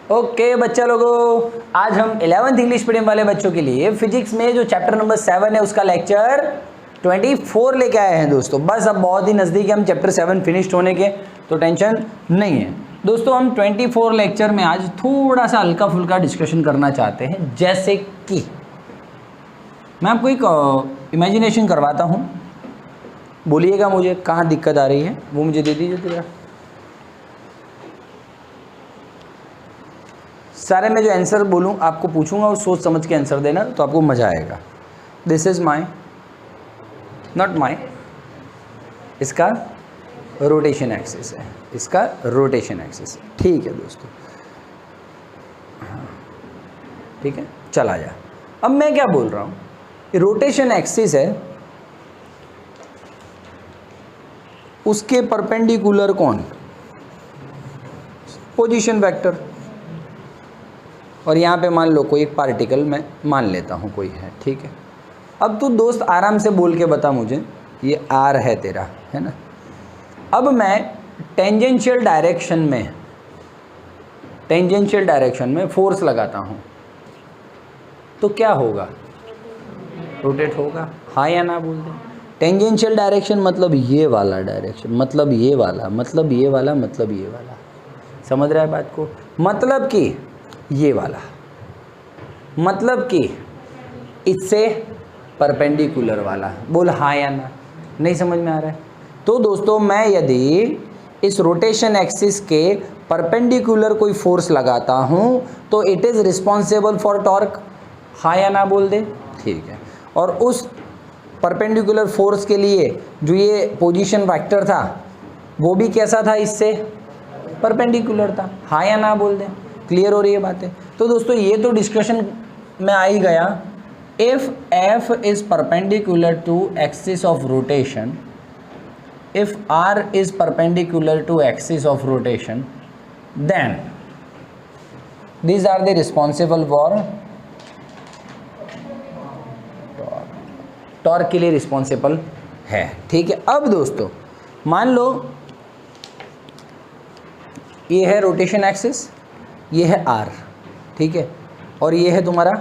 Okay बच्चा लोगों, आज हम 11th इंग्लिश मीडियम वाले बच्चों के लिए फिजिक्स में जो चैप्टर नंबर 7 है उसका लेक्चर 24 लेके आए हैं दोस्तों। बस अब बहुत ही नज़दीक है हम चैप्टर 7 फिनिश्ड होने के, तो टेंशन नहीं है दोस्तों। हम 24 लेक्चर में आज थोड़ा सा हल्का फुल्का डिस्कशन करना चाहते हैं। जैसे कि मैं आपको एक इमेजिनेशन करवाता हूँ, बोलिएगा मुझे कहाँ दिक्कत आ रही है, वो मुझे दे दीजिए जरा। सारे में जो आंसर बोलूँ आपको पूछूंगा और सोच समझ के आंसर देना, तो आपको मज़ा आएगा। This is my, not my, इसका रोटेशन एक्सिस है, इसका रोटेशन एक्सिस है। ठीक है दोस्तों, ठीक है, चला जा। अब मैं क्या बोल रहा हूँ, रोटेशन एक्सिस है, उसके परपेंडिकुलर कौन, पोजीशन वेक्टर। और यहाँ पे मान लो कोई एक पार्टिकल मैं मान लेता हूँ कोई है, ठीक है। अब तू दोस्त आराम से बोल के बता मुझे, ये आर है तेरा, है ना। अब मैं टेंजेंशियल डायरेक्शन में फोर्स लगाता हूँ तो क्या होगा, रोटेट होगा, हाँ या ना बोल दे। टेंजेंशियल डायरेक्शन मतलब ये वाला डायरेक्शन, मतलब ये वाला, मतलब ये वाला, मतलब ये वाला। समझ रहा है बात को, मतलब कि ये वाला, मतलब कि इससे परपेंडिकुलर वाला। बोल हाँ या ना, नहीं समझ में आ रहा है। तो दोस्तों मैं यदि इस रोटेशन एक्सिस के परपेंडिकुलर कोई फोर्स लगाता हूँ तो it is responsible for torque, हाँ या ना बोल दे, ठीक है। और उस परपेंडिकुलर फोर्स के लिए जो ये पोजीशन वेक्टर था वो भी कैसा था, इससे परपेंडिकुलर था, हाँ या ना बोल दे। क्लियर हो रही है बातें। तो दोस्तों ये तो डिस्कशन में आ ही गया। If F is perpendicular to axis of rotation, if R is perpendicular to axis of rotation, then these are the responsible for torque के लिए रिस्पॉन्सिबल है, ठीक है। अब दोस्तों मान लो ये है रोटेशन एक्सिस, ये है आर, ठीक है, और ये है तुम्हारा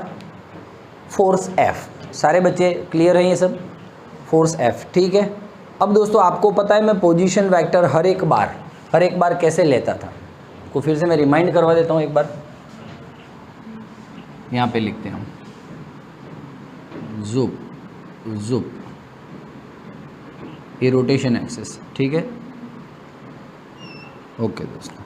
फोर्स एफ। सारे बच्चे क्लियर हैं ये सब, फोर्स एफ, ठीक है। अब दोस्तों आपको पता है मैं पोजीशन वेक्टर हर एक बार कैसे लेता था, को फिर से मैं रिमाइंड करवा देता हूँ एक बार। यहाँ पे लिखते हैं हम ज़ुप ज़ुप, ये रोटेशन एक्सिस, ठीक है। ओके दोस्तों,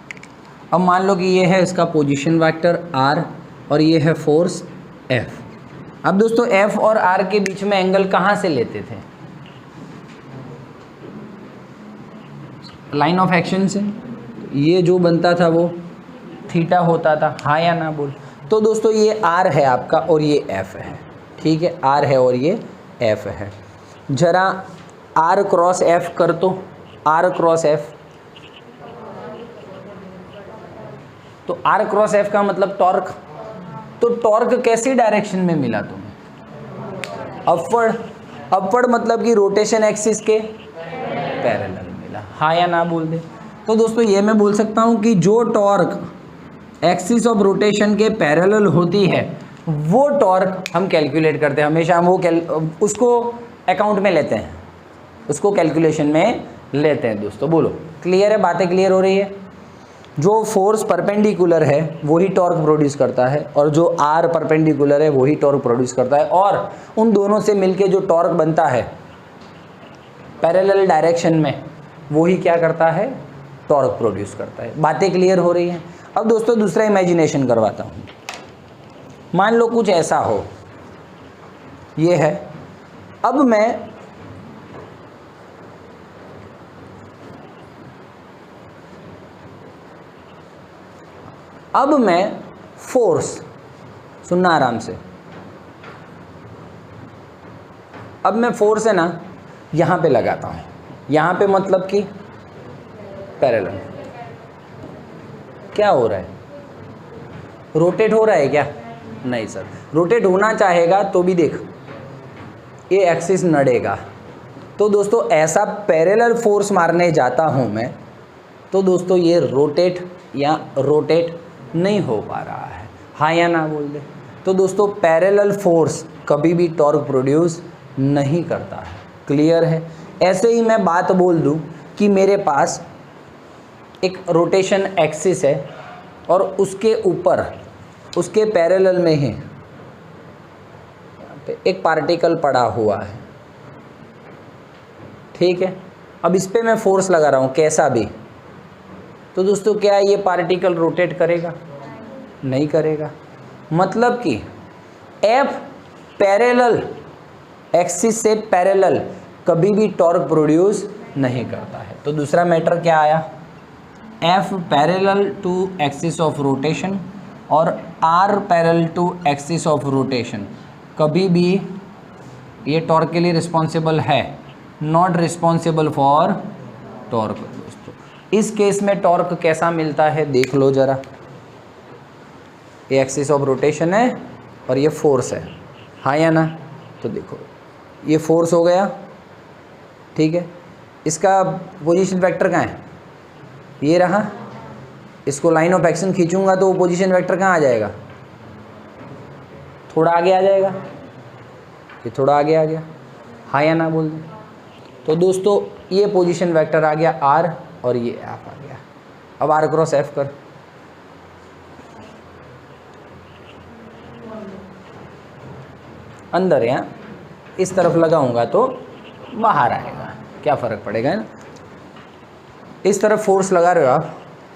अब मान लो कि ये है इसका पोजीशन वेक्टर आर और ये है फोर्स एफ। अब दोस्तों एफ और आर के बीच में एंगल कहाँ से लेते थे, लाइन ऑफ एक्शन से। ये जो बनता था वो थीटा होता था, हाँ या ना बोल। तो दोस्तों ये आर है आपका और ये एफ है, ठीक है, आर है और ये एफ है। जरा आर क्रॉस एफ कर, तो आर क्रॉस एफ, तो आर क्रॉस एफ का मतलब टॉर्क। तो टॉर्क कैसी डायरेक्शन में मिला तुम्हें, अपवर्ड। अपवर्ड मतलब कि रोटेशन एक्सिस के पैरेलल मिला, हाँ या ना बोल दे। तो दोस्तों ये मैं बोल सकता हूँ कि जो टॉर्क एक्सिस ऑफ रोटेशन के पैरेलल होती है वो टॉर्क हम कैलकुलेट करते हैं हमेशा। हम वो उसको अकाउंट में लेते हैं, उसको कैलकुलेशन में लेते हैं दोस्तों। बोलो क्लियर है, बातें क्लियर हो रही है। जो फोर्स परपेंडिकुलर है वही टॉर्क प्रोड्यूस करता है, और जो आर परपेंडिकुलर है वही टॉर्क प्रोड्यूस करता है, और उन दोनों से मिलके जो टॉर्क बनता है पैरेलल डायरेक्शन में वही क्या करता है, टॉर्क प्रोड्यूस करता है। बातें क्लियर हो रही हैं। अब दोस्तों दूसरा इमेजिनेशन करवाता हूँ। मान लो कुछ ऐसा हो, ये है। अब मैं फोर्स, सुनना आराम से, अब मैं फोर्स है ना यहाँ पे लगाता हूँ, यहाँ पे मतलब कि पैरेलल। क्या हो रहा है, रोटेट हो रहा है क्या, नहीं सर। रोटेट होना चाहेगा तो भी देख ये एक्सिस नड़ेगा। तो दोस्तों ऐसा पैरेलल फोर्स मारने जाता हूँ मैं, तो दोस्तों ये रोटेट या रोटेट नहीं हो पा रहा है, हाँ या ना बोल दे। तो दोस्तों पैरेलल फोर्स कभी भी टॉर्क प्रोड्यूस नहीं करता है, क्लियर है। ऐसे ही मैं बात बोल दूं कि मेरे पास एक रोटेशन एक्सिस है और उसके ऊपर उसके पैरेलल में ही एक पार्टिकल पड़ा हुआ है, ठीक है। अब इस पे मैं फोर्स लगा रहा हूँ कैसा भी, तो दोस्तों क्या ये पार्टिकल रोटेट करेगा? नहीं करेगा। मतलब कि एफ पैरेलल एक्सिस से पैरेलल कभी भी टॉर्क प्रोड्यूस नहीं करता है। तो दूसरा मैटर क्या आया? F parallel to axis of rotation और R parallel to axis of rotation कभी भी ये टॉर्क के लिए रिस्पॉन्सिबल है, नॉट रिस्पॉन्सिबल फॉर टॉर्क। दोस्तों इस केस में टॉर्क कैसा मिलता है देख लो ज़रा। ये एक्सिस ऑफ रोटेशन है और ये फोर्स है, हाँ या ना? तो देखो ये फोर्स हो गया, ठीक है। इसका पोजीशन वेक्टर कहाँ है? ये रहा। इसको लाइन ऑफ एक्शन खींचूंगा तो वो पोजीशन वेक्टर कहाँ आ जाएगा? थोड़ा आगे आ जाएगा। ये थोड़ा आगे आ गया, हाँ या ना बोल दें। तो दोस्तों ये पोजीशन वेक्टर आ गया आर और ये एफ आ गया। अब आर क्रॉस एफ कर, अंदर यहाँ इस तरफ लगाऊंगा तो बाहर आएगा, क्या फ़र्क पड़ेगा ना। इस तरफ फोर्स लगा रहे हो आप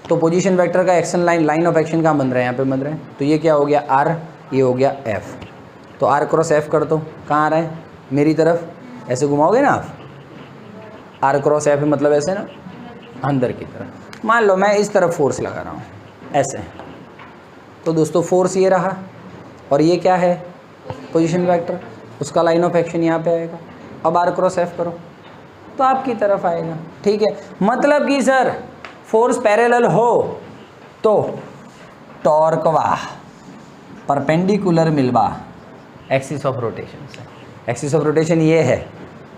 तो पोजीशन वेक्टर का एक्शन लाइन ऑफ एक्शन कहाँ बन रहा है? यहाँ पे बन रहा है। तो ये क्या हो गया? आर, ये हो गया एफ। तो आर क्रॉस एफ कर दो, कहाँ आ रहा है? मेरी तरफ। ऐसे घुमाओगे ना आप, आर क्रॉस एफ मतलब ऐसे ना अंदर की तरफ। मान लो मैं इस तरफ फोर्स लगा रहा हूँ ऐसे, तो दोस्तों फोर्स ये रहा और ये क्या है? Position vector. उसका लाइन ऑफ एक्शन यहाँ पे आएगा। अब आर क्रॉस एफ करो तो आपकी तरफ आएगा, ठीक है। मतलब कि सर फोर्स पैरेलल हो तो टॉर्क वाह परपेंडिकुलर मिलवा एक्सिस ऑफ रोटेशन से। एक्सिस ऑफ रोटेशन ये है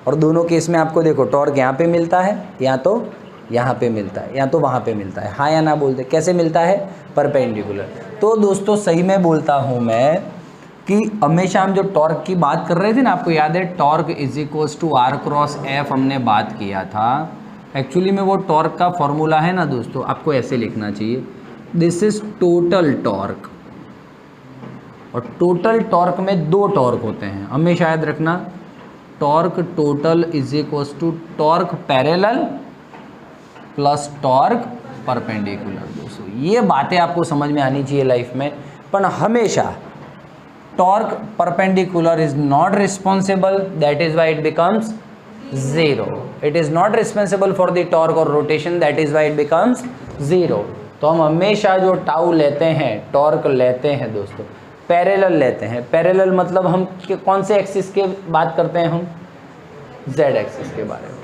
और दोनों केस में आपको देखो टॉर्क यहाँ पे मिलता है, या तो यहाँ पे मिलता है, या तो वहाँ पे मिलता है, हाँ या ना बोलते। कैसे मिलता है? परपेंडिकुलर। तो दोस्तों सही में बोलता हूँ मैं कि हमेशा हम जो टॉर्क की बात कर रहे थे ना, आपको याद है torque is equals to R cross F हमने बात किया था। एक्चुअली में वो टॉर्क का फॉर्मूला है ना दोस्तों, आपको ऐसे लिखना चाहिए, दिस इज टोटल टॉर्क। और टोटल टॉर्क में दो टॉर्क होते हैं, हमेशा याद रखना। Torque total is equals to torque parallel plus torque perpendicular. दोस्तों ये बातें आपको समझ में आनी चाहिए लाइफ में। पर हमेशा torque perpendicular is not responsible, that is why it becomes 0. It is not responsible for the torque or rotation, that is why it becomes 0. तो हम हमेशा जो टाउ लेते हैं, टॉर्क लेते हैं दोस्तों, पैरेलल लेते हैं। पैरेलल मतलब हम कौन से एक्सिस के बात करते हैं? हम z एक्सिस के बारे में।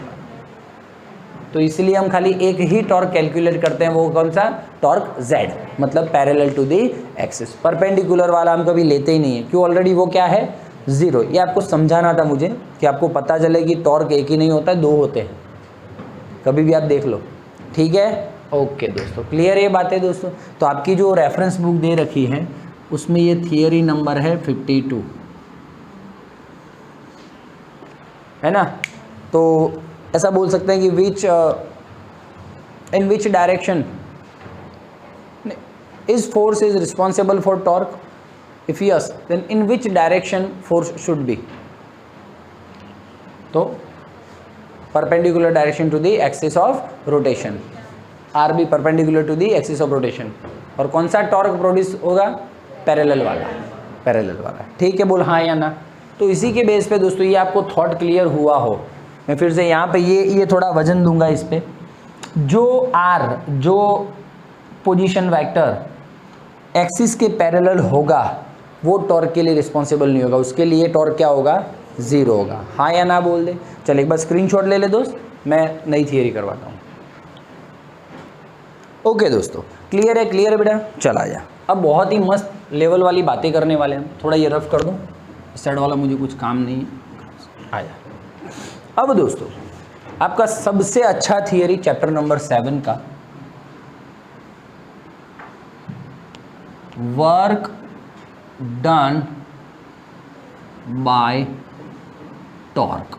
तो इसलिए हम खाली एक ही टॉर्क कैलकुलेट करते हैं, वो कौन सा? टॉर्क z, मतलब parallel to the axis. Perpendicular वाला हम कभी लेते ही नहीं है, क्यों? ऑलरेडी वो क्या है? 0। ये आपको समझाना था मुझे कि आपको पता चले कि टॉर्क एक ही नहीं होता है, दो होते हैं। कभी भी आप देख लो, ठीक है। ओके दोस्तों, क्लियर ये बातें दोस्तों। तो आपकी जो रेफरेंस बुक दे रखी है उसमें ये थियरी नंबर है 52, है ना। तो ऐसा बोल सकते हैं कि in which direction is force is responsible for torque? If yes, then in which direction force should be? तो perpendicular direction to the axis of rotation, or be perpendicular to the axis of rotation. और कौन सा torque produce होगा? Parallel वाला, parallel वाला, ठीक है। बोल हाँ या ना। तो इसी के बेस पे दोस्तों ये आपको थॉट क्लियर हुआ हो, मैं फिर से यहाँ पे ये थोड़ा वजन दूंगा इस पे। जो आर, जो पोजीशन वेक्टर एक्सिस के पैरेलल होगा वो टॉर्क के लिए रिस्पॉन्सिबल नहीं होगा, उसके लिए टॉर्क क्या होगा? 0 होगा, हाँ या ना बोल दे। चल एक बार स्क्रीनशॉट ले ले दोस्त, मैं नई थियरी करवाता हूँ। ओके दोस्तों, क्लियर है? क्लियर है बेटा, चल आ जा। अब बहुत ही मस्त लेवल वाली बातें करने वाले हैं। थोड़ा ये रफ कर दूँ, इस साइड वाला मुझे कुछ काम नहीं है, आ जा। अब दोस्तों आपका सबसे अच्छा थियरी चैप्टर नंबर 7 का वर्क डन बाय टॉर्क।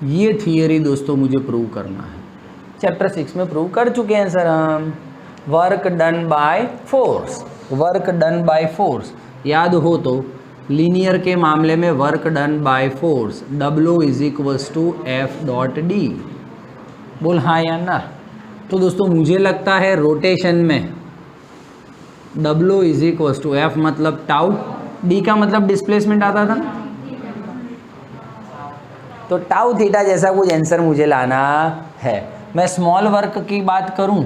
ये थियरी दोस्तों मुझे प्रूव करना है। चैप्टर 6 में प्रूव कर चुके हैं सर हम। Work done by force, work done by force याद हो तो लीनियर के मामले में work done by force W = F.D। बोल हाँ या ना। तो दोस्तों मुझे लगता है रोटेशन में W = F मतलब टाउ, D का मतलब डिस्प्लेसमेंट आता था, तो टाउ थीटा जैसा कुछ आंसर मुझे लाना है। मैं स्मॉल वर्क की बात करूं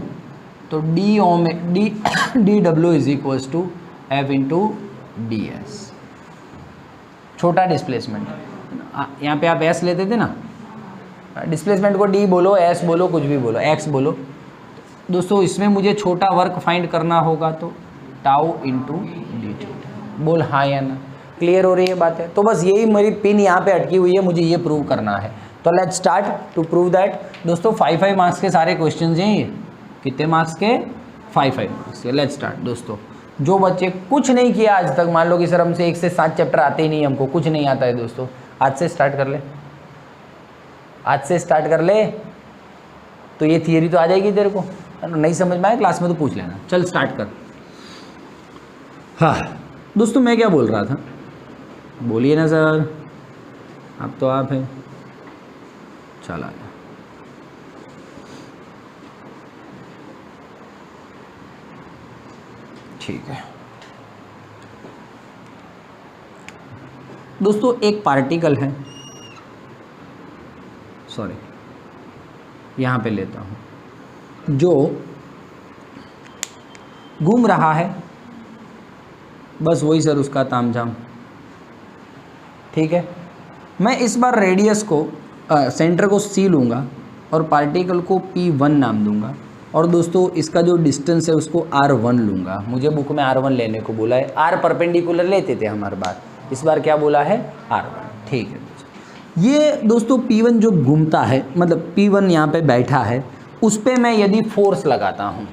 तो dW = F/ds, छोटा डिस्प्लेसमेंट। यहाँ पे आप S लेते थे ना, डिस्प्लेसमेंट को D बोलो, S बोलो, कुछ भी बोलो, X बोलो। दोस्तों इसमें मुझे छोटा वर्क फाइंड करना होगा तो टाउ इंटू डी थीटा। बोल हाँ या ना। क्लियर हो रही है बात है। तो बस यही मेरी पिन यहाँ पे अटकी हुई है, मुझे ये प्रूव करना है। तो let's start to prove that. दोस्तों 5 मार्क्स के सारे क्वेश्चन हैं ये। कितने मार्क्स के? 5 मार्क्स के। Let's start. दोस्तों जो बच्चे कुछ नहीं किया आज तक, मान लो कि सर हमसे 1 से 7 चैप्टर आते ही नहीं, हमको कुछ नहीं आता है दोस्तों, आज से स्टार्ट कर ले, आज से स्टार्ट कर ले, तो ये थियरी तो आ जाएगी तेरे को। नहीं समझ में आए क्लास में तो पूछ लेना। चल स्टार्ट कर। हाँ दोस्तों मैं क्या बोल रहा था, बोलिए ना सर। अब तो आप हैं, चल आया। ठीक है दोस्तों, एक पार्टिकल है, सॉरी यहाँ पे लेता हूँ, जो घूम रहा है, बस वही सर उसका तामझाम। ठीक है, मैं इस बार रेडियस को सेंटर को C लूँगा और पार्टिकल को P1 नाम दूंगा, और दोस्तों इसका जो डिस्टेंस है उसको R1 लूँगा। मुझे बुक में R1 लेने को बोला है, R परपेंडिकुलर लेते थे हमारे बार, इस बार क्या बोला है? R1। ठीक है दोस्तों, ये दोस्तों P1 जो घूमता है, मतलब P1 यहाँ पे बैठा है, उस पर मैं यदि फोर्स लगाता हूँ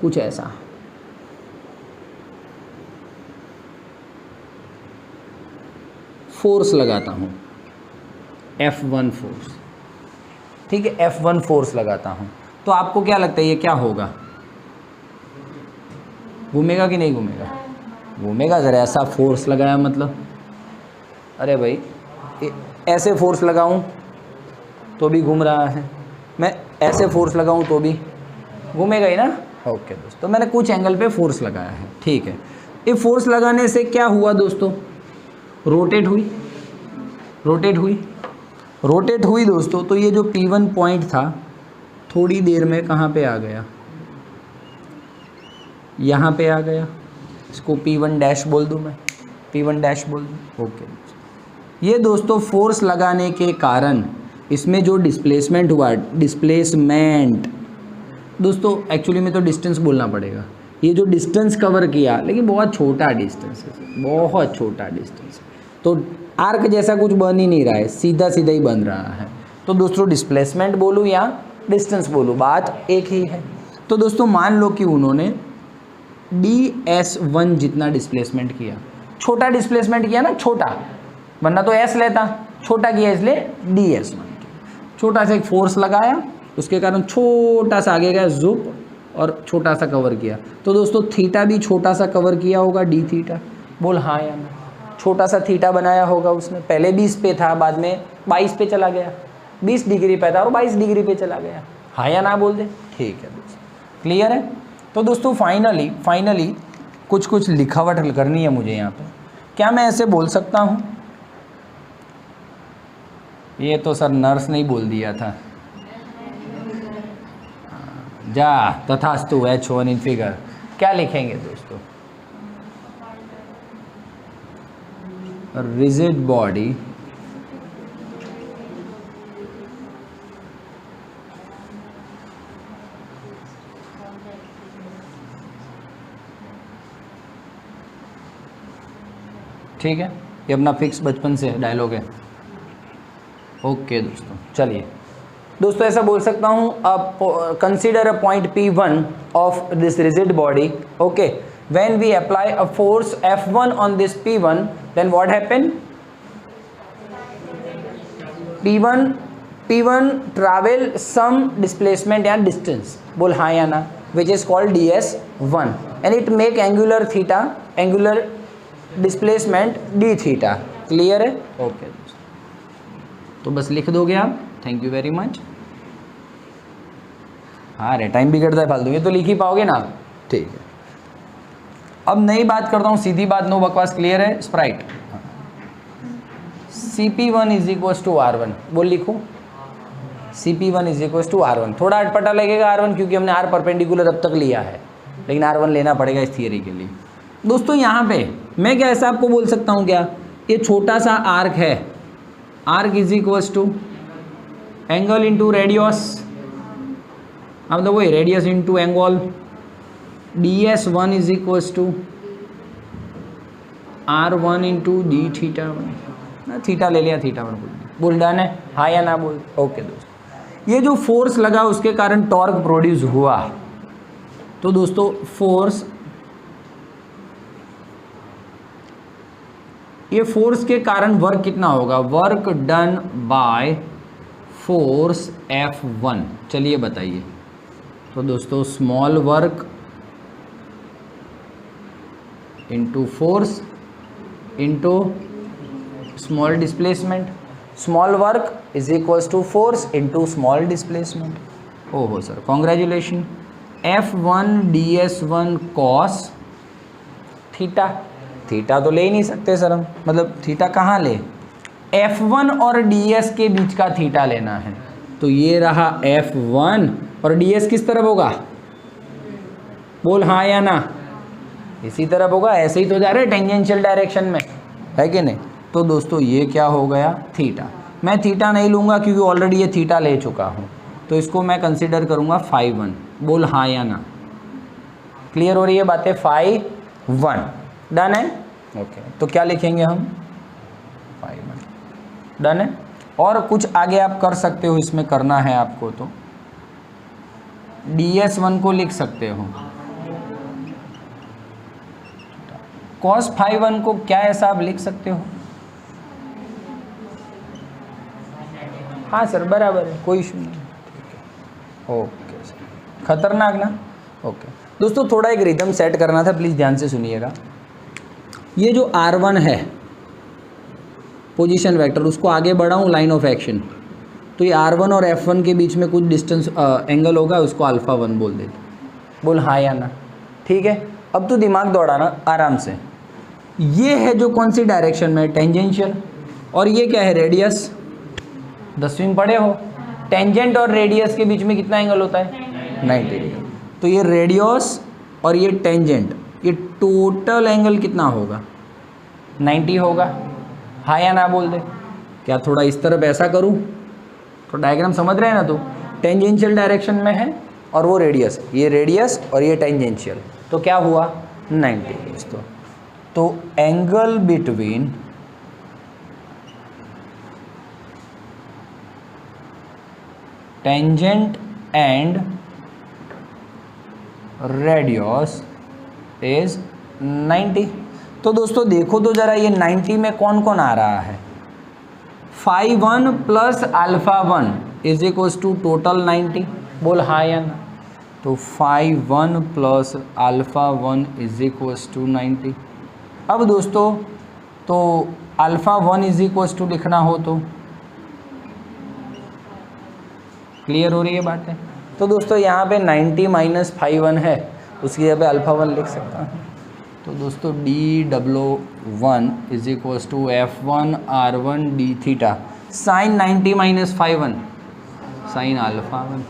कुछ ऐसा, फोर्स लगाता हूँ F1 फोर्स, ठीक है, F1 फोर्स लगाता हूँ, तो आपको क्या लगता है ये क्या होगा? घूमेगा कि नहीं घूमेगा? घूमेगा। ज़रा ऐसा फोर्स लगाया मतलब, अरे भाई ऐसे फोर्स लगाऊं तो भी घूम रहा है, मैं ऐसे फोर्स लगाऊं तो भी घूमेगा ही ना। ओके दोस्तों, तो मैंने कुछ एंगल पे फोर्स लगाया है। ठीक है, ये फोर्स लगाने से क्या हुआ दोस्तों? रोटेट हुई, रोटेट हुई, रोटेट हुई दोस्तों। तो ये जो P1 पॉइंट था थोड़ी देर में कहाँ पे आ गया? यहाँ पे आ गया। इसको P1 डैश बोल दूँ, मैं P1 डैश बोल दूँ। ओके, ये दोस्तों फोर्स लगाने के कारण इसमें जो डिस्प्लेसमेंट हुआ, डिस्प्लेसमेंट दोस्तों एक्चुअली में तो डिस्टेंस बोलना पड़ेगा, ये जो डिस्टेंस कवर किया, लेकिन बहुत छोटा डिस्टेंस है, बहुत छोटा डिस्टेंस, तो आर्क जैसा कुछ बन ही नहीं रहा है, सीधा सीधा ही बन रहा है। तो दोस्तों डिस्प्लेसमेंट बोलूँ या डिस्टेंस बोलूँ, बात एक ही है। तो दोस्तों मान लो कि उन्होंने ds1 जितना डिस्प्लेसमेंट किया, छोटा डिस्प्लेसमेंट किया ना, छोटा, वरना तो s लेता, छोटा किया इसलिए ds1, छोटा सा एक फोर्स लगाया, उसके कारण छोटा सा आगे गया जुप और छोटा सा कवर किया। तो दोस्तों थीटा भी छोटा सा कवर किया होगा, डी थीटा। बोल हाँ या ना। छोटा सा थीटा बनाया होगा उसने, पहले 20 पे था, बाद में 22 पे चला गया, 20 डिग्री पे था और 22 डिग्री पे चला गया। हाँ या ना बोल दे। ठीक है दोस्तों, क्लियर है। तो दोस्तों फाइनली कुछ लिखावट करनी है मुझे यहाँ पे। क्या मैं ऐसे बोल सकता हूँ? ये तो सर नर्स ने ही बोल दिया था, जा तथास्तु H1 इन फिगर। क्या लिखेंगे दोस्तों? रिजिड बॉडी ठीक है, ये अपना फिक्स बचपन से डायलॉग है। ओके दोस्तों, चलिए दोस्तों ऐसा बोल सकता हूँ, अब consider a point P1 of this rigid body. Okay, when we apply a force F1 on this P1, then what happen? P1 travel some displacement या distance, बोल हाँ या ना, which is called ds1 and it make angular theta, angular displacement d theta. Clear है? Okay तो बस लिख दोगे आप, थैंक यू वेरी मच। हाँ रे टाइम बिगड़ता है फालतू, ये तो लिख ही पाओगे ना, ठीक है। अब नई बात करता हूँ, सीधी बात, नो बकवास, क्लियर है? Sprite CP1 is equal to R1, बोल लिखो CP1 is equal to R1। थोड़ा अटपटा लगेगा R1 क्योंकि हमने R परपेंडिकुलर अब तक लिया है, लेकिन R1 लेना पड़ेगा इस थियरी के लिए। दोस्तों यहाँ पे मैं क्या ऐसा आपको बोल सकता हूँ क्या, ये छोटा सा आर्क है, arc is equal to angle into radius, अब तो वही radius into angle, ds1 is equal to R1 into D theta one, theta ले लिया, थीटा वन बोल डन है, हाँ या ना बोल। ओके दोस्तों, ये जो फोर्स लगा उसके कारण टॉर्क प्रोड्यूस हुआ, तो दोस्तों फोर्स, ये फोर्स के कारण वर्क कितना होगा, work done by force F1, चलिए बताइए। तो दोस्तों small work into force into small displacement, small work is equals to force into small displacement. ओहो sir congratulation, F1 ds1 cos theta, theta तो ले ही नहीं सकते सर हम, मतलब थीटा कहाँ ले, F1 और ds के बीच का थीटा लेना है, तो ये रहा F1 और ds किस तरफ होगा, बोल हाँ या ना, इसी तरफ होगा, ऐसे ही तो जा रहे हैं टेंजेंशियल डायरेक्शन में, है कि नहीं। तो दोस्तों ये क्या हो गया, थीटा। मैं थीटा नहीं लूँगा क्योंकि ऑलरेडी ये थीटा ले चुका हूँ, तो इसको मैं कंसिडर करूँगा φ1, बोल हाँ या ना, क्लियर हो रही है बातें, φ1 डन है। ओके तो क्या लिखेंगे हम, φ1 डन है। और कुछ आगे आप कर सकते हो, इसमें करना है आपको तो ds1 को लिख सकते हो, cos φ1 को क्या ऐसा आप लिख सकते हो, हाँ सर बराबर है, कोई इशू नहीं। ओके सर, खतरनाक ना। ओके दोस्तों थोड़ा एक रिदम सेट करना था, प्लीज़ ध्यान से सुनिएगा। ये जो R1 है पोजीशन वेक्टर, उसको आगे बढ़ाऊँ लाइन ऑफ एक्शन, तो ये R1 और F1 के बीच में कुछ डिस्टेंस एंगल होगा, उसको α1 बोल देते, बोल हाँ या ना, ठीक है। अब तो दिमाग दौड़ाना आराम से, ये है जो कौन सी डायरेक्शन में, टेंजेंशियल, और ये क्या है, रेडियस, 10वीं पढ़े हो, टेंजेंट और रेडियस के बीच में कितना एंगल होता है, 90 डिग्री। तो ये रेडियस और ये टेंजेंट, ये टोटल एंगल कितना होगा, 90 होगा, हाँ या ना बोल दे। क्या थोड़ा इस तरफ ऐसा करूँ, तो डायग्राम समझ रहे हैं ना, तो टेंजेंशियल डायरेक्शन में है और वो रेडियस, ये रेडियस और ये टेंजेंशियल, तो क्या हुआ 90। तो angle between tangent and radius is 90। तो दोस्तों देखो तो ज़रा ये 90 में कौन कौन आ रहा है, φ1 plus α1 is equals to total 90, बोल हाँ या ना। तो φ1 प्लस α1 इज इक्वल्स टू 90। अब दोस्तों तो α1 इज इक्वल्स टू लिखना हो तो क्लियर हो रही है बात है। तो दोस्तों यहाँ पे 90 माइनस φ1 है, उसकी जगह पे α1 लिख सकता हूँ। तो दोस्तों dw1 is equals to F1 R1 d theta, sine 90 minus φ1 sine α1,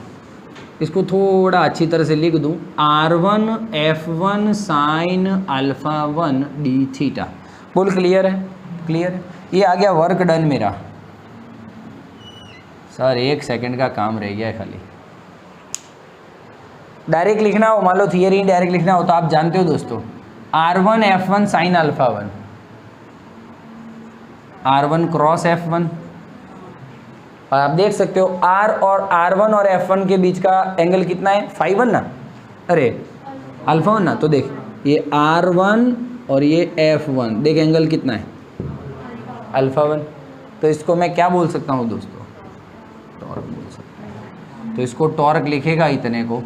इसको थोड़ा अच्छी तरह से लिख दूँ, R1 F1 sine α1 d theta, बोल क्लियर है, क्लियर है। ये आ गया वर्क डन मेरा। सर 1 सेकंड का काम रह गया है खाली, डायरेक्ट लिखना हो, मान लो थियरी डायरेक्ट लिखना हो तो आप जानते हो दोस्तों, R1 F1 sine α1, R1 cross F1, और आप देख सकते हो R और R1 और F1 के बीच का एंगल कितना है, φ1 ना, अरे α1 ना। तो देख ये R1 और ये F1, देख एंगल कितना है, अल्फा 1। तो इसको मैं क्या बोल सकता हूँ दोस्तों, टॉर्क बोल सकता हूँ। तो इसको टॉर्क लिखेगा इतने को,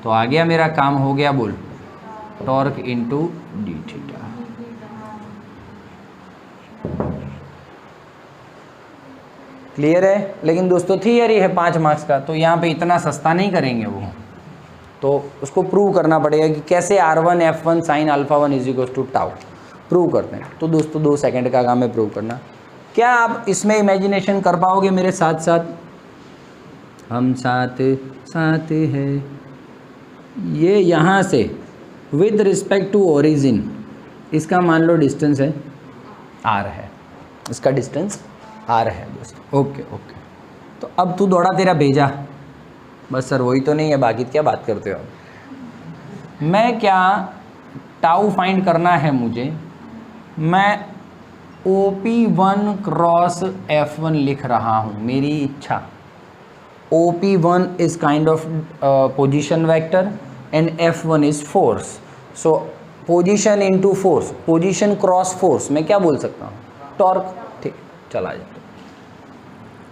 तो आ गया मेरा काम हो गया, बोल torque into D theta. Clear है। लेकिन दोस्तों थियरी है 5 मार्क्स का, तो यहाँ पे इतना सस्ता नहीं करेंगे वो, तो उसको प्रूव करना पड़ेगा कि कैसे R1 F1 sine alpha 1 is equal to tau prove करते हैं। तो दोस्तों 2 सेकंड का काम है प्रूव करना। क्या आप इसमें इमेजिनेशन कर पाओगे मेरे साथ साथ? हम साथ साथ है, ये यहाँ से विद रिस्पेक्ट टू ओरिजिन, इसका मान लो डिस्टेंस है R है, इसका डिस्टेंस R है दोस्तों। ओके ओके, तो अब तू दौड़ा तेरा भेजा, बस सर वही तो नहीं है, बाकी क्या बात करते हो आप। मैं क्या टाउ फाइंड करना है मुझे, मैं OP1 क्रॉस F1 लिख रहा हूँ, मेरी इच्छा। OP1 is kind of position vector and F1 is force, so position into force, position cross force, मैं क्या बोल सकता हूँ, टॉर्क। ठीक, चला जाए।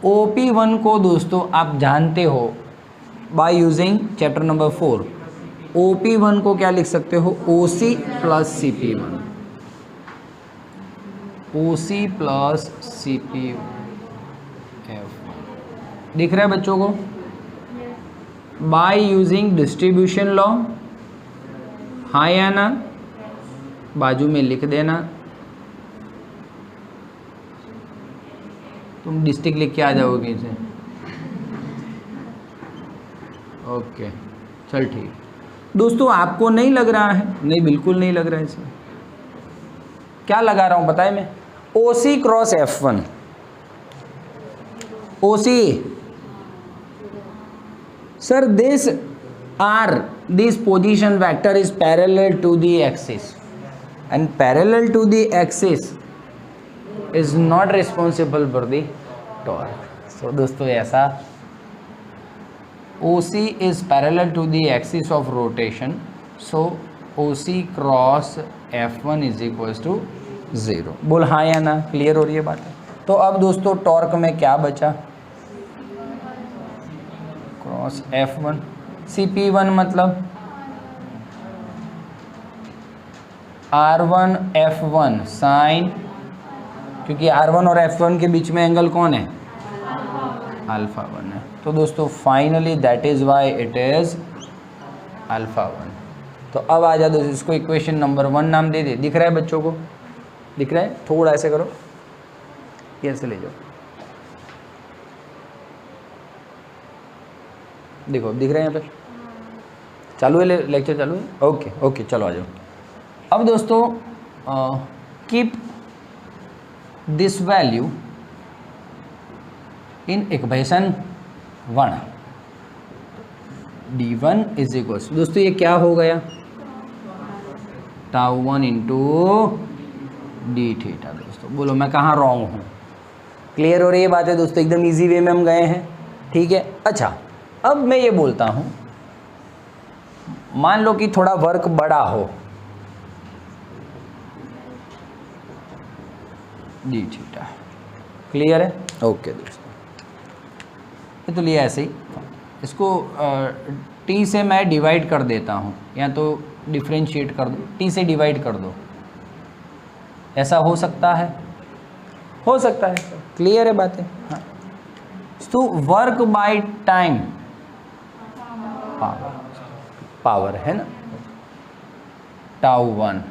OP1 को दोस्तों आप जानते हो by using chapter number 4, OP1 को क्या लिख सकते हो, OC plus CP1, OC plus CP1 दिख रहा है बच्चों को, बाय यूजिंग डिस्ट्रीब्यूशन लॉ। हाँ या ना, बाजू में लिख देना, तुम डिस्ट्रिक्ट लिख के आ जाओगे इसे। ओके चल ठीक। दोस्तों आपको नहीं लग रहा है? नहीं, बिल्कुल नहीं लग रहा है इसमें। क्या लगा रहा हूं बताए मैं, OC cross F1, OC sir, this R, this position vector is parallel to the axis and parallel to the axis is not responsible for the torque. So दोस्तों ऐसा OC is parallel to the axis of rotation, so OC cross F1 is equals to 0। बोल हाँ या ना, clear हो रही है बात है। तो अब दोस्तों टॉर्क में क्या बचा, क्रॉस F1, CP1 मतलब R1 F1 साइन, क्योंकि R1 और F1 के बीच में एंगल कौन है, अल्फा 1 है। तो दोस्तों finally that is why it is alpha 1। तो अब आ जा दोस्तों, इसको इक्वेशन नंबर 1 नाम दे दे। दिख रहा है बच्चों को, दिख रहा है? थोड़ा ऐसे करो, ये ऐसे ले जाओ, देखो दिख रहा है यहाँ पे, चालू है लेक्चर, चालू है। ओके ओके चलो आ जाओ। अब दोस्तों keep this value in equation 1, D1 is equal, दोस्तों ये क्या हो गया, टाउ 1 इंटू डी थीटा। दोस्तों बोलो मैं कहाँ रॉन्ग हूँ? क्लियर हो रही है बात है दोस्तों, एकदम इजी वे में हम गए हैं, ठीक है। अच्छा अब मैं ये बोलता हूँ, मान लो कि थोड़ा वर्क बड़ा हो, डी थीटा, क्लियर है? ओके दोस्तों, ये तो लिया ऐसे ही, इसको टी से मैं डिवाइड कर देता हूँ, या तो डिफ्रेंशिएट कर दो, टी से डिवाइड कर दो, ऐसा हो सकता है, हो सकता है, क्लियर है बातें? हाँ। तो वर्क बाय टाइम पावर है ना, tau 1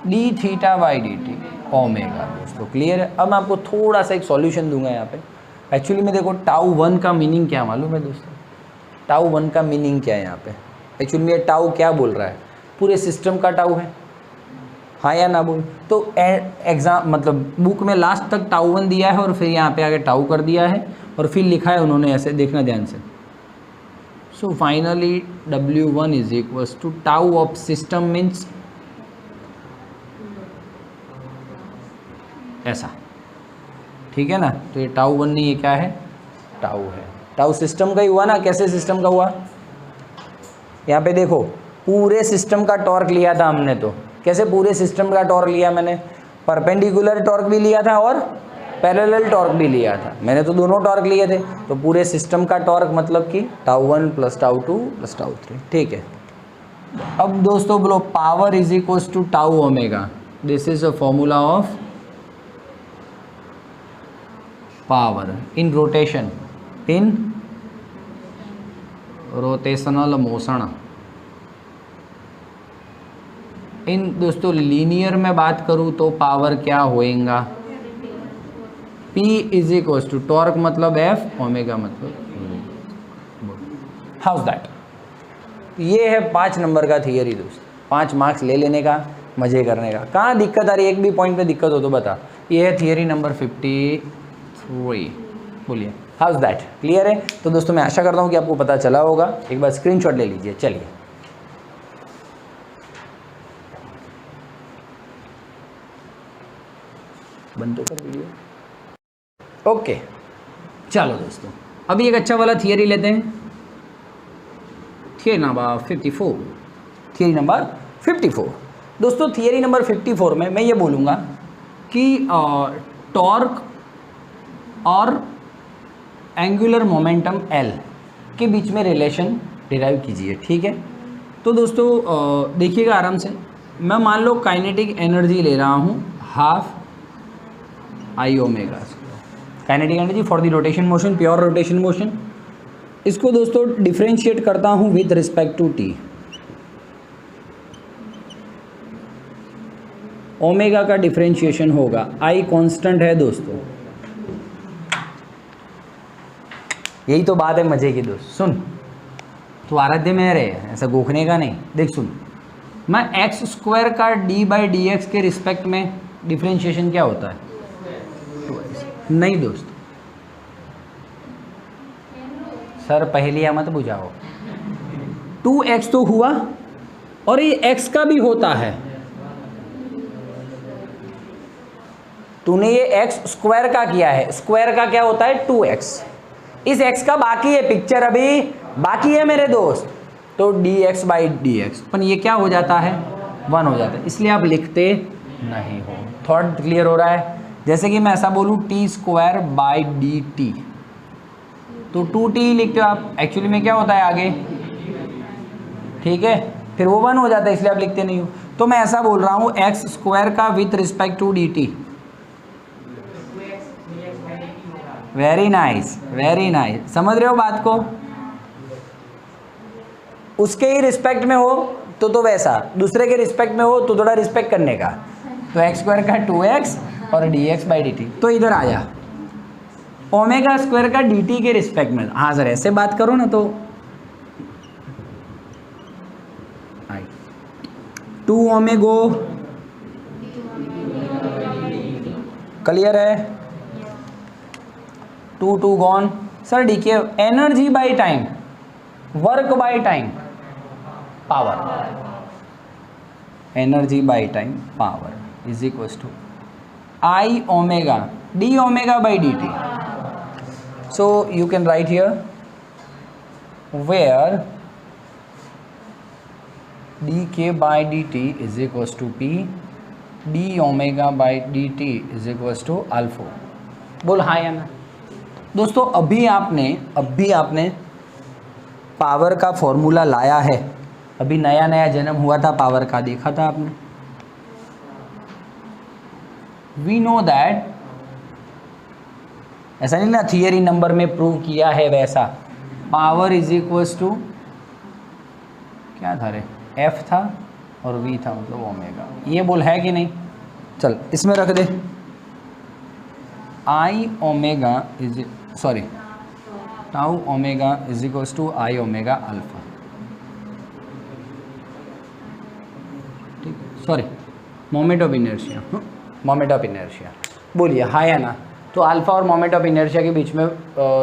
D theta by D T omega. दोस्तों क्लियर है? अब मैं आपको थोड़ा सा एक सॉल्यूशन दूंगा यहाँ पे। एक्चुअली में देखो टाउ 1 का मीनिंग क्या मालूम है दोस्तों, टाउ 1 का मीनिंग क्या है यहाँ पे? एक्चुअली में टाउ क्या बोल रहा है, पूरे सिस्टम का टाउ है, हाँ या ना बोल। तो एग्जाम मतलब बुक में लास्ट तक टाउ 1 दिया है और फिर यहाँ पे आगे टाउ कर दिया है और फिर लिखा है उन्होंने ऐसे, देखना ध्यान से। So finally W1 is equals to tau of system means ऐसा, ठीक है ना। तो ये टाउ 1 नहीं, ये क्या है, टाउ है। टाउ सिस्टम का ही हुआ ना, कैसे सिस्टम का हुआ, यहाँ पे देखो पूरे सिस्टम का टॉर्क लिया था हमने। तो कैसे पूरे सिस्टम का टॉर्क लिया मैंने? परपेंडिकुलर टॉर्क भी लिया था और पैरेलल टॉर्क भी लिया था। मैंने तो दोनों टॉर्क लिए थे। तो पूरे सिस्टम का टॉर्क मतलब कि τ1 + τ2 + τ3। ठीक है। अब दोस्तों बोलो power is equals to tau omega. This is a formula of power in rotation, in rotational motion. इन दोस्तों लीनियर में बात करूं तो पावर क्या होएगा? P is equals to torque मतलब F, ओमेगा मतलब। How's that? ये है 5 नंबर का थियरी दोस्त। 5 मार्क्स ले लेने का, मजे करने का। कहाँ दिक्कत आ रही है? एक भी पॉइंट पे दिक्कत हो तो बता। ये है थियरी नंबर 53। बोलिए हाउस दैट? क्लियर है? तो दोस्तों मैं आशा करता हूँ कि आपको पता चला होगा। एक बार स्क्रीनशॉट ले लीजिए। चलिए बंद तो कर वीडियो। ओके चलो दोस्तों अभी एक अच्छा वाला थियरी लेते हैं। Theory number 54। थियरी नंबर 54 दोस्तों, थियरी नंबर 54 में मैं ये बोलूँगा कि टॉर्क और एंगुलर मोमेंटम L के बीच में रिलेशन डिराइव कीजिए। ठीक है। तो दोस्तों देखिएगा आराम से। मैं मान लो काइनेटिक एनर्जी ले रहा हूँ half I omega. Kinetic energy for the rotation motion, pure rotation motion. इसको दोस्तों डिफरेंशिएट करता हूँ with respect to t। Omega का डिफरेंशिएशन होगा, I कांस्टेंट है दोस्तों। यही तो बात है मजे की दोस्त। सुन तो आराध्य में रहे, ऐसा गोखने का नहीं। देख सुन, मैं x² का d/dx के रिस्पेक्ट में डिफरेंशिएशन क्या होता है? नहीं दोस्त, सर पहेलियाँ मत बुझाओ। 2x तो हुआ और ये x का भी होता है। तूने ये x² का किया है, स्क्वायर का क्या होता है? 2x। इस x का बाकी है, पिक्चर अभी बाकी है मेरे दोस्त। तो dx/dx पर ये क्या हो जाता है? 1 हो जाता है। इसलिए आप लिखते नहीं हो। थॉट क्लियर हो रहा है? जैसे कि मैं ऐसा बोलूँ t²/dt, तो 2t लिखते हो आप। एक्चुअली में क्या होता है आगे? ठीक है, फिर वो 1 हो जाता है, इसलिए आप लिखते नहीं हो। तो मैं ऐसा बोल रहा हूँ x² का with respect to dt। Very nice, very nice. समझ रहे हो बात को? उसके ही रिस्पेक्ट में हो तो वैसा, दूसरे के रिस्पेक्ट में हो तो थोड़ा रिस्पेक्ट करने का। तो x² का 2x और dx/dt। तो इधर आ जा, ओमेगा² का dt के रिस्पेक्ट में। हाँ सर ऐसे बात करो ना तो 2 ओमेगो। क्लियर है? 2 गॉन। सर डी के energy by time, work by time, power. Energy by time power is equals to I omega d omega/dt. So you can write here where dk/dt is equals to p, d omega/dt is equals to alpha. बोल हाँ या ना? दोस्तों अभी आपने power का formula लाया है। अभी नया नया जन्म हुआ था पावर का, देखा था आपने। वी नो दैट, ऐसा नहीं ना थियरी नंबर में प्रूव किया है वैसा। पावर इज इक्वल्स टू क्या था रे? F था और V था, मतलब ओमेगा। ये बोल है कि नहीं? चल इसमें रख दे। I omega is tau omega is equals to I omega alpha. ठीक, sorry moment of inertia, moment of inertia. बोलिए हाँ या ना? तो अल्फा और मोमेंट ऑफ इनर्शिया के बीच में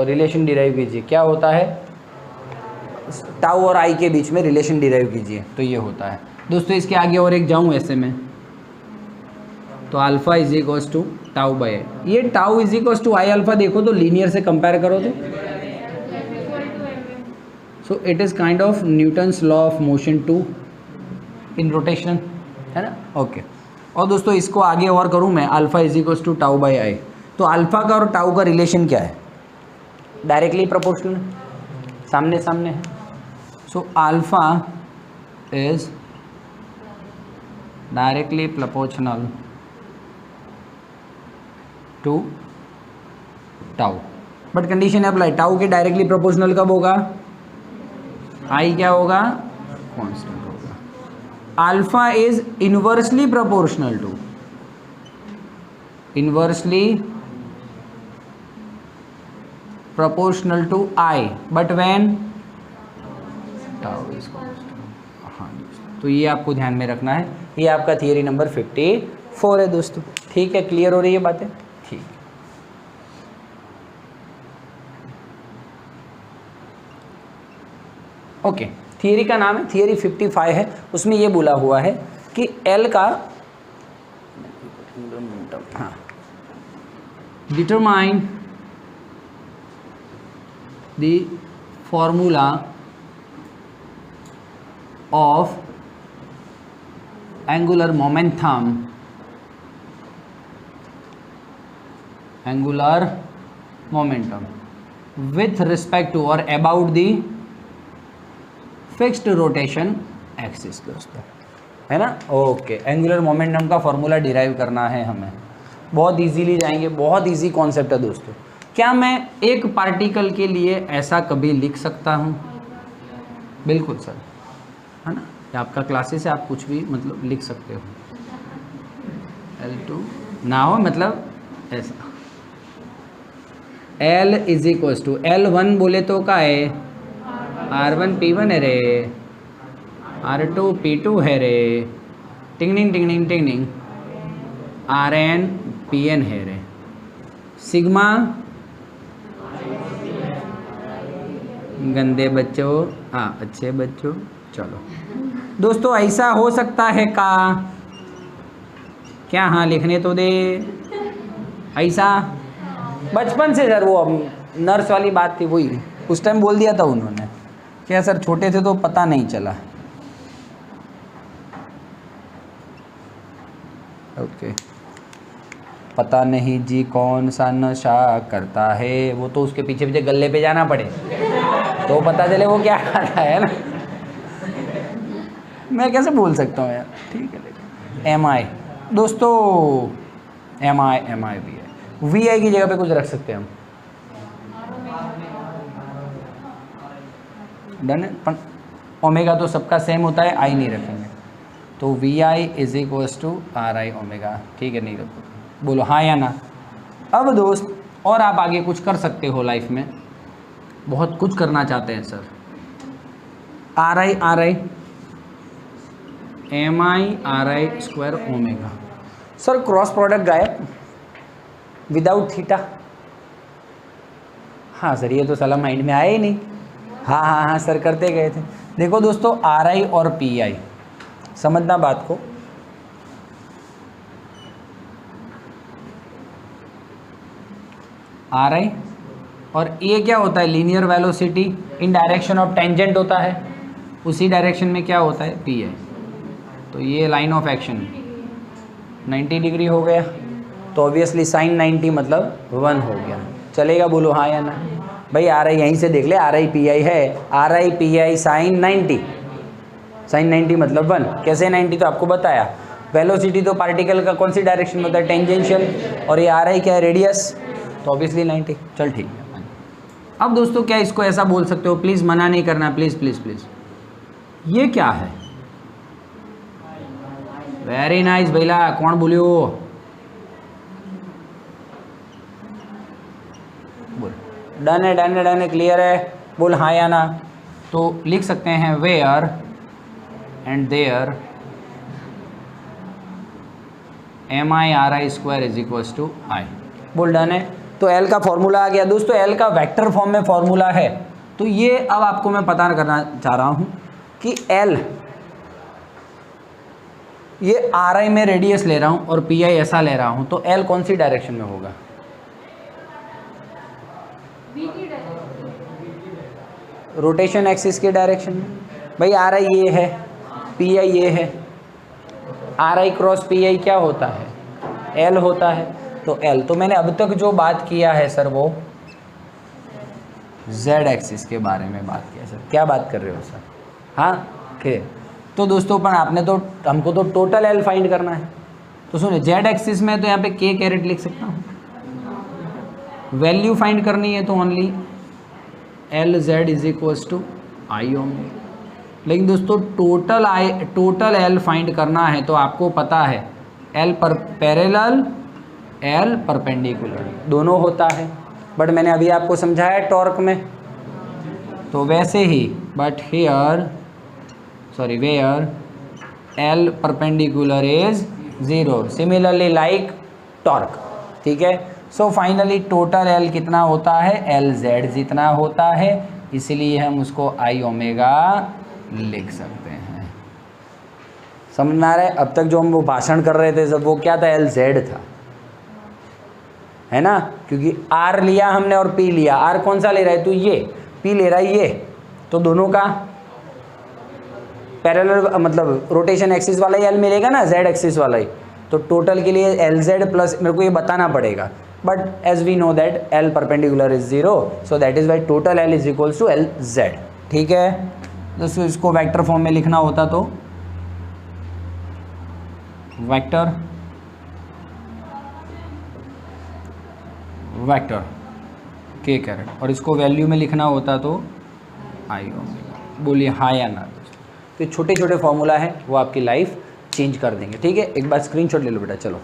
रिलेशन डिराइव कीजिए। क्या होता है? टाउ और आई के बीच में रिलेशन डिराइव कीजिए, तो ये होता है दोस्तों। इसके आगे और एक जाऊँ ऐसे में, तो alpha is equals to tau by I. ये tau is equals to I alpha देखो तो लीनियर से कंपेयर करो तो so it is kind of Newton's law of motion two in rotation, है ना। ओके, और दोस्तों इसको आगे और करूँ मैं, alpha is equals to tau by I, तो अल्फा का और टाउ का रिलेशन क्या है? डायरेक्टली प्रोपोर्शनल, सामने सामने है। So alpha is directly proportional to tau, but condition apply, tau के डायरेक्टली प्रोपोर्शनल कब होगा? आई क्या होगा? कांस्टेंट होगा। Alpha is inversely proportional to, inversely proportional to I, but when tau is constant। हाँ दोस्तों, तो ये आपको ध्यान में रखना है, ये आपका थियरी नंबर 54 है दोस्तों। ठीक है, क्लियर हो रही है बातें? ठीक। ओके, थियरी का नाम है थियरी 55 है, उसमें ये बोला हुआ है कि L का, हाँ, determine the formula of angular momentum with respect to or about the fixed rotation axis दोस्तों, है ना। ओके, एंगुलर मोमेंटम का फॉर्मूला डिराइव करना है हमें, बहुत इजीली जाएंगे, बहुत इजी कॉन्सेप्ट है दोस्तों। क्या मैं एक पार्टिकल के लिए ऐसा कभी लिख सकता हूँ? बिल्कुल सर, है ना, ये आपका क्लासेस है, आप कुछ भी मतलब लिख सकते हो। L2 ना हो मतलब ऐसा, L is equals to L1 बोले तो का है R1 P1 है रे, R2 P2 है रे, टिंगनिंग टिंगनिंग टिंगनिंग RN PN है रे, सिग्मा गंदे बच्चों, हाँ अच्छे बच्चों। चलो दोस्तों, ऐसा हो सकता है का? क्या? हाँ लिखने तो दे। ऐसा बचपन से सर, वो अब नर्स वाली बात थी, वही उस टाइम बोल दिया था उन्होंने। क्या सर, छोटे थे तो पता नहीं चला। ओके, पता नहीं जी कौन सा नशा करता है, वो तो उसके पीछे पीछे गले पे जाना पड़े तो पता चले वो क्या खाता है ना। मैं कैसे बोल सकता हूँ यार। ठीक है, लेकिन एम आई दोस्तों, एम आई भी है, वी आई की जगह पे कुछ रख सकते हैं हम, डन है। ओमेगा तो सबका सेम होता है, आई नहीं रखेंगे, तो V I is equals to R I omega. ठीक है, नहीं रखो, बोलो हाँ या ना। अब दोस्त, और आप आगे कुछ कर सकते हो लाइफ में, बहुत कुछ करना चाहते हैं sir. Are I am I R I square omega, sir cross product गायब विदाउट थीटा। हाँ सर, ये तो साला माइंड में आया ही नहीं। हाँ हाँ हाँ सर, करते गए थे। देखो दोस्तों, आर आई और पी आई, समझना बात को, आर आई और ये क्या होता है? Linear velocity in direction of tangent होता है, उसी डायरेक्शन में क्या होता है? P I. तो ये लाइन ऑफ एक्शन 90 डिग्री हो गया, तो ऑब्वियसली साइन 90 मतलब 1 हो गया। चलेगा, बोलो हाँ या ना। भाई आर आई यहीं से देख ले, आर आई पी आई है, R I P I sine 90, sine 90 मतलब 1। कैसे 90? तो आपको बताया, वेलोसिटी तो पार्टिकल का कौन सी डायरेक्शन में होता है? टेंजेंशियल, और ये आर आई क्या है? रेडियस, तो ऑब्वियसली 90। चल ठीक है। अब दोस्तों, क्या इसको ऐसा बोल सकते हो? प्लीज़ मना नहीं करना, प्लीज़ प्लीज़ प्लीज़। ये क्या है? वेरी नाइस भैया, कौन बोलियो? बोल, डन है डन है डन है, क्लियर है, बोल हाँ या ना। तो लिख सकते हैं where and there M I R I square is equals to I. बोल डन है। तो एल का फॉर्मूला आ गया दोस्तों, एल का वेक्टर फॉर्म में फॉर्मूला है। तो ये अब आपको मैं पता करना चाह रहा हूँ कि एल, ये आर आई में रेडियस ले रहा हूँ और पी आई ऐसा ले रहा हूँ, तो एल कौन सी डायरेक्शन में होगा? रोटेशन एक्सिस के डायरेक्शन में। भाई आर आई ये है, पी आई ये है, R I cross P I क्या होता है, एल होता है। तो एल, तो मैंने अब तक जो बात किया है सर वो जेड एक्सिस के बारे में बात किया सर। क्या बात कर रहे हो सर? हाँ के तो दोस्तों अपन आपने तो हमको तो टोटल एल फाइंड करना है। तो सुनिए जेड एक्सिस में तो यहाँ पे के कैरेट लिख सकता हूँ, वैल्यू फाइंड करनी है तो only L Z is equals to I omega. लेकिन दोस्तों टोटल एल फाइंड करना है तो आपको पता है एल पर पैरेलल, एल परपेंडिकुलर दोनों होता है। बट मैंने अभी आपको समझाया टॉर्क में, तो वैसे ही but here sorry where L perpendicular is 0, similarly like torque. ठीक है, सो फाइनली टोटल एल कितना होता है, एल जेड जितना होता है, इसलिए हम उसको आई ओमेगा लिख सकते हैं। समझ में आ रहा है? अब तक जो हम वो भाषण कर रहे थे जब वो क्या था, एल जेड था, है ना, क्योंकि आर लिया हमने और पी लिया। आर कौन सा ले रहा है तू, ये, पी ले रहा है ये, तो दोनों का पैरेलल मतलब रोटेशन एक्सिस वाला ही एल मिलेगा ना, जेड एक्सिस वाला ही। तो टोटल के लिए एल जेड प्लस मेरे को ये बताना पड़ेगा, but as we know that L perpendicular is 0, so that is why total L is equals to L Z. ठीक है दोस्तों, इसको वेक्टर फॉर्म में लिखना होता तो वेक्टर के कैरेट, और इसको वैल्यू में लिखना होता तो आई ओमेगा। बोलिए हाँ या ना। तो छोटे छोटे फॉर्मूला है वो आपकी लाइफ चेंज कर देंगे। ठीक है, एक बार स्क्रीनशॉट ले लो बेटा, चलो।